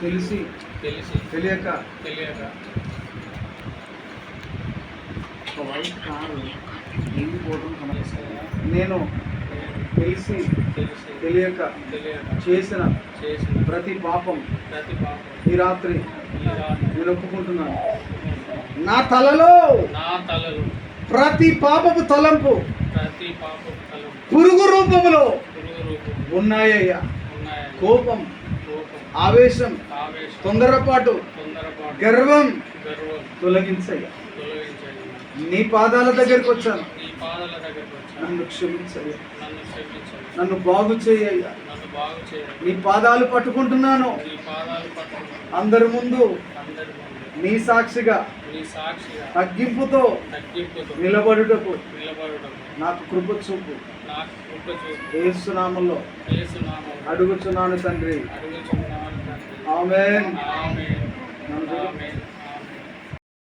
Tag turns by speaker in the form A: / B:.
A: తెలిసి తెలియక ఒక వైట్ కారు ఎండిపోవడం గమనిస్తాయా? నేను తెలిసి తెలియక చేసిన ప్రతి పాపం ఈ రాత్రి నేను ఒప్పుకుంటున్నాను. నా తలలో ప్రతి పాపపు తలంపు పురుగు రూపములో ఉన్నాయ్యా. కోపం, ఆవేశం, తొందరపాటు, గర్వం తొలగించయ్యా. నీ పాదాల దగ్గరికి వచ్చాను. నన్ను క్షమించయ్యా, నన్ను బాగు చేయయ్యా. నీ పాదాలు పట్టుకుంటున్నాను. అందరి ముందు నీ సాక్షిగా తగ్గింపుతో నిలబడుటకు నాకు కృప చూపు. యేసు నామములో అడుగుచున్నాను తండ్రి. ఆమేన్.